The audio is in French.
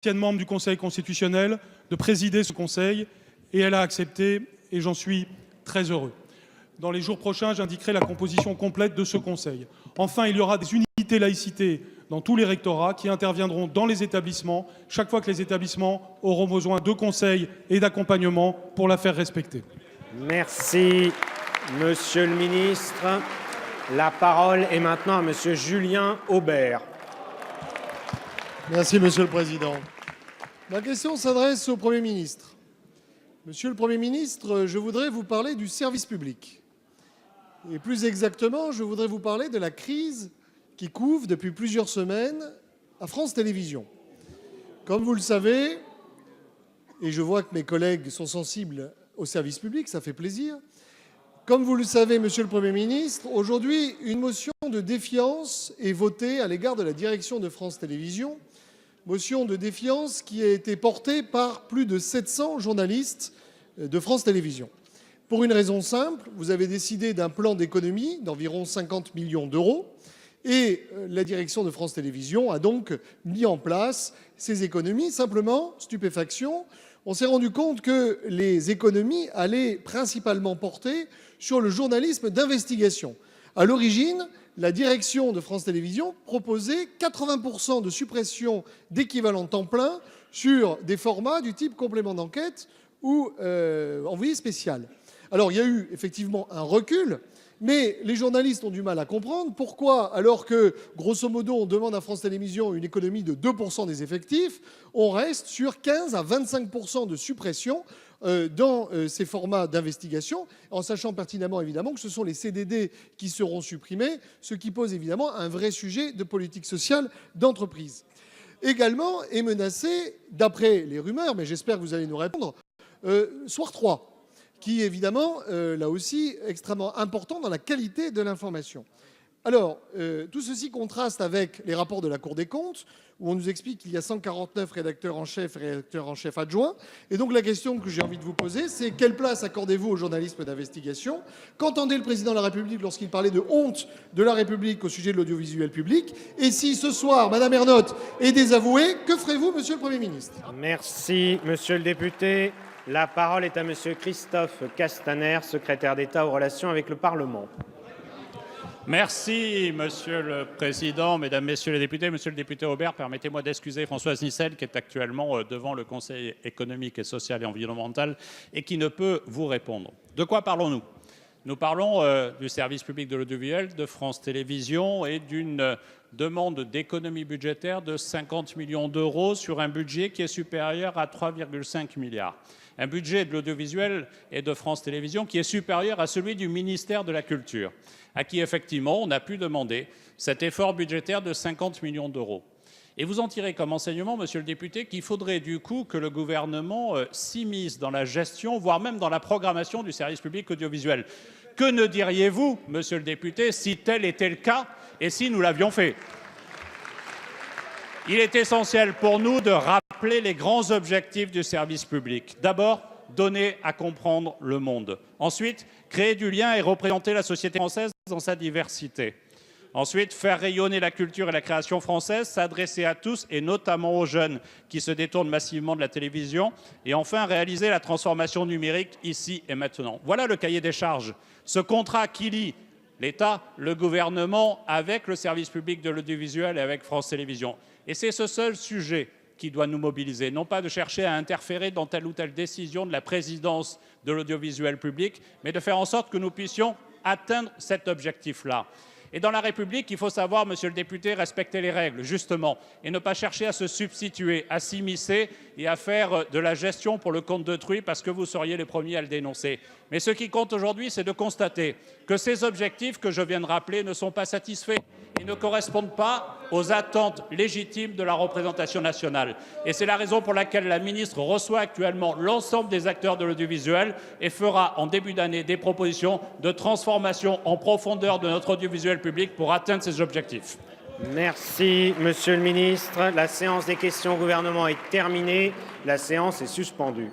ancienne membre du Conseil constitutionnel, de présider ce Conseil, et elle a accepté, et j'en suis très heureux. Dans les jours prochains, j'indiquerai la composition complète de ce Conseil. Enfin, il y aura des unités laïcité dans tous les rectorats qui interviendront dans les établissements chaque fois que les établissements auront besoin de conseils et d'accompagnement pour la faire respecter. Merci, Monsieur le ministre. La parole est maintenant à Monsieur Julien Aubert. Merci, Monsieur le Président. Ma question s'adresse au Premier ministre. Monsieur le Premier ministre, je voudrais vous parler du service public. Et plus exactement, je voudrais vous parler de la crise qui couve depuis plusieurs semaines à France Télévisions. Comme vous le savez, et je vois que mes collègues sont sensibles au service public, ça fait plaisir. Comme vous le savez, Monsieur le Premier ministre, aujourd'hui, une motion de défiance est votée à l'égard de la direction de France Télévisions. Motion de défiance qui a été portée par plus de 700 journalistes de France Télévisions. Pour une raison simple, vous avez décidé d'un plan d'économie d'environ 50 millions d'euros et la direction de France Télévisions a donc mis en place ces économies. Simplement, stupéfaction, on s'est rendu compte que les économies allaient principalement porter sur le journalisme d'investigation. À l'origine, la direction de France Télévisions proposait 80% de suppression d'équivalent temps plein sur des formats du type complément d'enquête ou envoyé spécial. Alors, il y a eu effectivement un recul, mais les journalistes ont du mal à comprendre pourquoi, alors que, grosso modo, on demande à France Télévisions une économie de 2% des effectifs, on reste sur 15 à 25% de suppression dans ces formats d'investigation, en sachant pertinemment évidemment que ce sont les CDD qui seront supprimés, ce qui pose évidemment un vrai sujet de politique sociale d'entreprise. Également est menacé, d'après les rumeurs, mais j'espère que vous allez nous répondre, Soir 3, qui est évidemment là aussi extrêmement important dans la qualité de l'information. Alors, tout ceci contraste avec les rapports de la Cour des comptes, où on nous explique qu'il y a 149 rédacteurs en chef et rédacteurs en chef adjoints. Et donc la question que j'ai envie de vous poser, c'est quelle place accordez-vous au journalisme d'investigation? Qu'entendait le président de la République lorsqu'il parlait de honte de la République au sujet de l'audiovisuel public? Et si ce soir, Madame Ernotte est désavouée, que ferez-vous, Monsieur le Premier ministre? Merci, Monsieur le député. La parole est à Monsieur Christophe Castaner, secrétaire d'État aux relations avec le Parlement. Merci, Monsieur le Président, Mesdames, Messieurs les députés. Monsieur le député Aubert, permettez-moi d'excuser Françoise Nyssen, qui est actuellement devant le Conseil économique et social et environnemental et qui ne peut vous répondre. De quoi parlons-nous? Nous parlons du service public de l'audiovisuel, de France Télévisions et d'une demande d'économie budgétaire de 50 millions d'euros sur un budget qui est supérieur à 3,5 milliards. Un budget de l'audiovisuel et de France Télévisions qui est supérieur à celui du ministère de la Culture, à qui effectivement on a pu demander cet effort budgétaire de 50 millions d'euros. Et vous en tirez comme enseignement, Monsieur le député, qu'il faudrait du coup que le gouvernement s'immisce dans la gestion, voire même dans la programmation du service public audiovisuel. Que ne diriez-vous, Monsieur le député, si tel était le cas et si nous l'avions fait? Il est essentiel pour nous de rappeler les grands objectifs du service public. D'abord, donner à comprendre le monde. Ensuite, créer du lien et représenter la société française dans sa diversité. Ensuite, faire rayonner la culture et la création française, s'adresser à tous et notamment aux jeunes qui se détournent massivement de la télévision. Et enfin, réaliser la transformation numérique ici et maintenant. Voilà le cahier des charges. Ce contrat qui lie l'État, le gouvernement, avec le service public de l'audiovisuel et avec France Télévisions. Et c'est ce seul sujet qui doit nous mobiliser, non pas de chercher à interférer dans telle ou telle décision de la présidence de l'audiovisuel public, mais de faire en sorte que nous puissions atteindre cet objectif-là. Et dans la République, il faut savoir, Monsieur le député, respecter les règles, justement, et ne pas chercher à se substituer, à s'immiscer et à faire de la gestion pour le compte d'autrui parce que vous seriez les premiers à le dénoncer. Mais ce qui compte aujourd'hui, c'est de constater que ces objectifs que je viens de rappeler ne sont pas satisfaits et ne correspondent pas aux attentes légitimes de la représentation nationale. Et c'est la raison pour laquelle la ministre reçoit actuellement l'ensemble des acteurs de l'audiovisuel et fera en début d'année des propositions de transformation en profondeur de notre audiovisuel public pour atteindre ces objectifs. Merci, Monsieur le ministre. La séance des questions au gouvernement est terminée. La séance est suspendue.